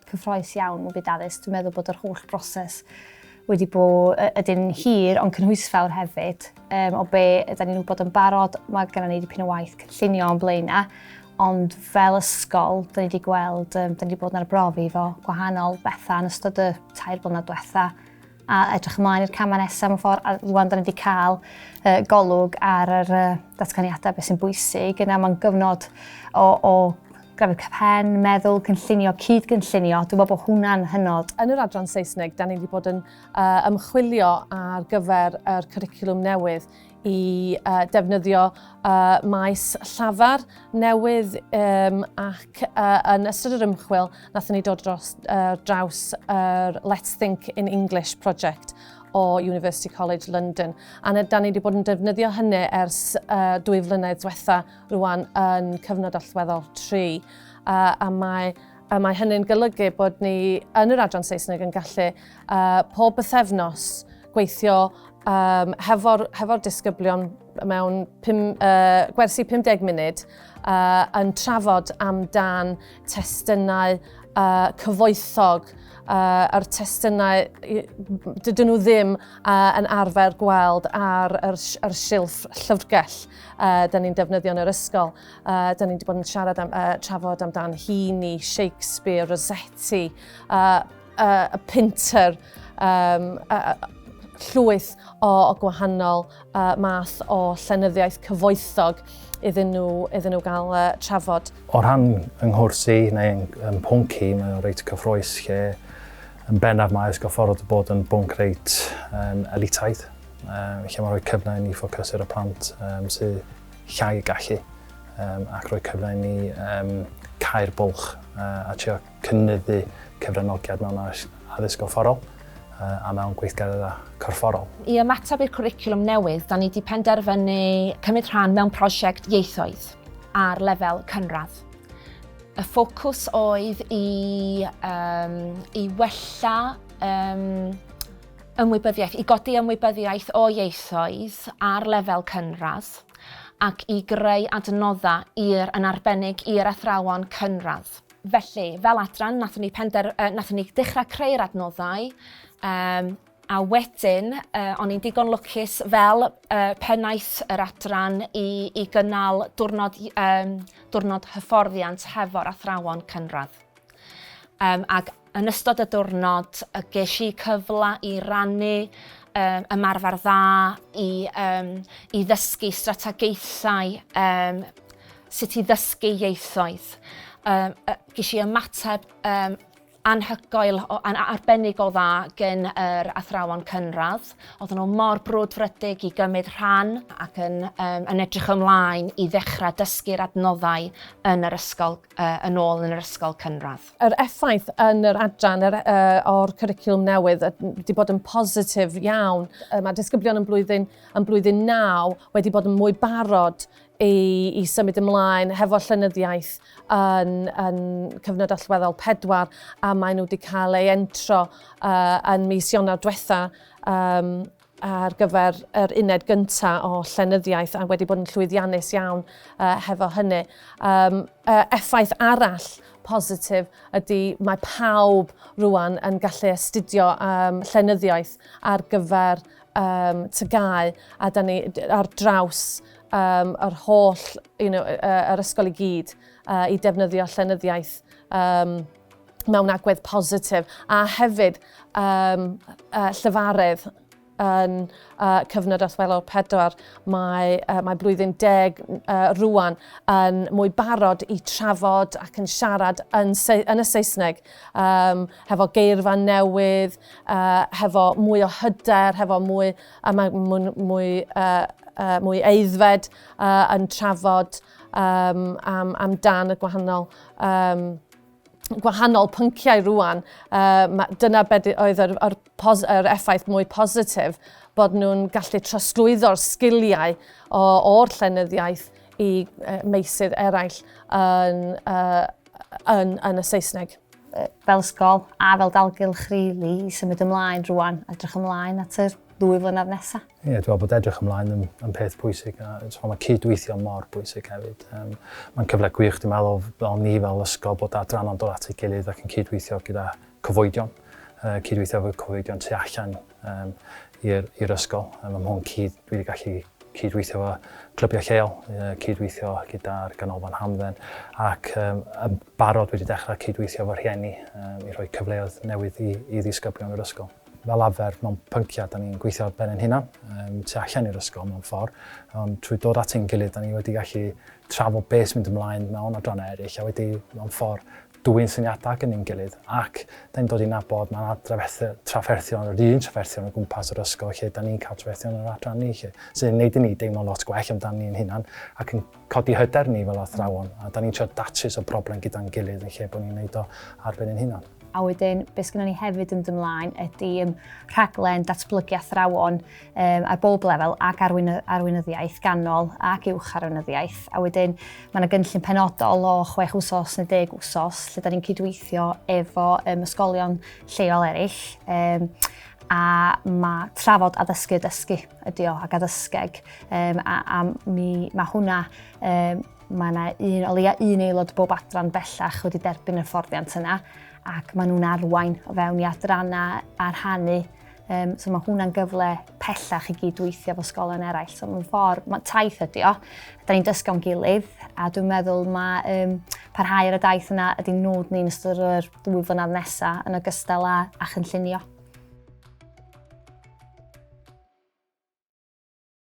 cyffroes iawn o byd addysg. Dwi'n meddwl bod yr holl broses wedi bod ydyn hir ond cynhwysfawr hefyd o be ydyn ni'n wybod yn barod. Mae gennym ni dipyn o waith cynllunio yn blaenau, ond fel ysgol, da ni wedi gweld, da ni wedi bod yn arbrofi efo gwahanol bethau yn ystod y 3 blynedd diwetha a edrych ymlaen i'r camau nesaf mewn ffordd. A rwan da ni wedi cael golwg ar yr datganiadau beth sy'n bwysig. Yna mae'n gyfnod o grefydd cyffen, meddwl, cynllunio, cyd-gynllunio. Dwi'n meddwl bod hwnna'n hynod. Yn yr adran Saesneg, da ni wedi bod yn ymchwilio ar gyfer yr cwricwlwm newydd i defnyddio maes llafar newydd ac yn ystod yr ymchwil nathon ni dod draws yr Let's Think in English project o University College London. A da ni wedi bod yn defnyddio hynny ers 2 flynedd diwetha rwan yn cyfnod allweddol 3. A mae hynny'n golygu bod ni yn yr adran Saesneg yn gallu pob bythefnos gweithio hefo'r disgyblion mewn gwersi 50 munud yn trafod amdan testunau cyfoethog. Yr testunau, dydyn nhw ddim yn arfer gweld ar yr silff llyfrgell da ni'n defnyddio yn yr ysgol. Da ni wedi bod yn trafod amdan Heaney, Shakespeare, Rossetti, y Pinter, llwyth o gwahanol math o llenyddiaeth cyfoethog iddyn nhw gael trafod. O rhan yng nghwrsi neu yn pwnci, mae'n reit cyffroes lle yn bennaf mae ysgolffordd bod yn bwnc reit elitaidd. Lle mae'n rhoi cyfle i ni ffocysu ar y plant sydd llai y gallu ac rhoi cyfle i ni cau'r bwlch a trio cynyddu cyfranogiad mewn addysg gorfforol a mewn gweithgareddau corfforol. I ymateb i'r cwricwlwm newydd, da ni wedi penderfynu cymryd rhan mewn prosiect ieithoedd ar lefel cynradd. Y ffocws oedd i wella ymwybyddiaeth, i godi ymwybyddiaeth o ieithoedd ar lefel cynradd ac i greu adnoddau yn arbennig i'r athrawon cynradd. Felly, fel adran, nathon ni dechrau creu'r adnoddau a wedyn, o'n i'n digon lwcus fel pennaeth yr adran i gynnal diwrnod hyfforddiant hefo'r athrawon cynradd. Ac yn ystod y diwrnod, ges i cyfle i rannu ymarfer dda, i ddysgu strategaethau, sut i ddysgu ieithoedd. Ges i ymateb anhygoel, arbennig o dda gen yr athrawon cynradd. Oedden nhw mor brwdfrydig i gymryd rhan ac yn edrych ymlaen i ddechrau dysgu'r adnoddau yn ôl yn yr ysgol cynradd. Yr effaith yn yr adran o'r cwricwlwm newydd wedi bod yn positif iawn. Mae disgyblion yn blwyddyn 9 wedi bod yn mwy barod i symud ymlaen hefo llenyddiaeth yn cyfnod allweddol 4 a maen nhw wedi cael ei entro yn mis Ionawr diwetha ar gyfer yr uned gyntaf o llenyddiaeth a wedi bod yn llwyddiannus iawn hefo hynny. Effaith arall positif ydy mae pawb rwan yn gallu astudio llenyddiaeth ar gyfer tygau a da ni ar draws yr holl, yr ysgol i gyd i defnyddio llenyddiaeth mewn agwedd positif a hefyd llyfarydd yn cyfnod allweddol 4 mae blwyddyn 10 rwan yn mwy barod i trafod ac yn siarad yn y Saesneg hefo geirfa newydd, hefo mwy o hyder, hefo mwy eiddfed yn trafod amdan y gwahanol pynciau rwan. Dyna beth oedd yr effaith mwy positif, bod nhw'n gallu trosglwyddo'r sgiliau o'r llenyddiaeth i meysydd eraill yn y Saesneg. Fel ysgol a fel dalgylch rili i symud ymlaen rwan, edrych ymlaen at yr 2 flynedd nesaf. Ie, dwi'n meddwl bod edrych ymlaen yn peth pwysig. Mae cydweithio mor bwysig hefyd. Mae'n cyfle gwych, dwi'n meddwl, fel ni fel ysgol, bod adranna'n dod at ei gilydd ac yn cydweithio gyda cyfoedion. Cydweithio efo cyfoedion tu allan i'r ysgol. Mae hwn dwi wedi gallu cydweithio efo clybiau lleol, cydweithio gyda'r ganolfan hamdden, ac yn barod wedi dechrau cydweithio efo rhieni i roi cyfleoedd newydd i ddisgyblion yr ysgol. Fel arfer, mewn pynciau, da ni'n gweithio ar ben ein hunan, tu allan i'r ysgol mewn ffordd, ond trwy dod at ein gilydd, da ni wedi gallu trafod beth sy'n mynd ymlaen mewn adrannau eraill, a wedi mewn ffordd dwy'n syniadau gan ein gilydd, ac da ni'n dod i nabod mae yna trafferthion, yr un trafferthion o gwmpas yr ysgol, lle da ni'n cael trafferthion yr adrannu, sy'n gwneud i ni deimlo lot gwell amdano ni'n hunan, ac yn codi hyder ni fel athrawon, a da ni'n trio datrys o broblem gyda'n gilydd, yn lle bod ni'n gwneud o ar ben ein hunan. A wedyn, beth sgynnon ni hefyd yn ymlaen ydy rhaglen datblygu athrawon ar bob lefel ac arweinyddiaeth ganol ac uwch arweinyddiaeth. A wedyn, mae yna gynllun penodol o 6 wsos neu 10 wsos lle da ni'n cydweithio efo ysgolion lleol eraill. A mae trafod addysgu ydy o, ac addysgeg. Mae hwnna, mae yna o leia un aelod bob adran bellach wedi derbyn y fforddiant yna, ac maen nhw'n arwain o fewn i adrannau a rhannu. So mae hwnna'n gyfle pellach i gydweithio efo ysgolion eraill. So mewn ffordd, mae taith ydi o. Da ni'n dysgu'n gilydd, a dwi'n meddwl mae parhau ar y daith yna ydy nod ni'n ystod yr 2 flynedd nesaf yn ogystal â chynllunio.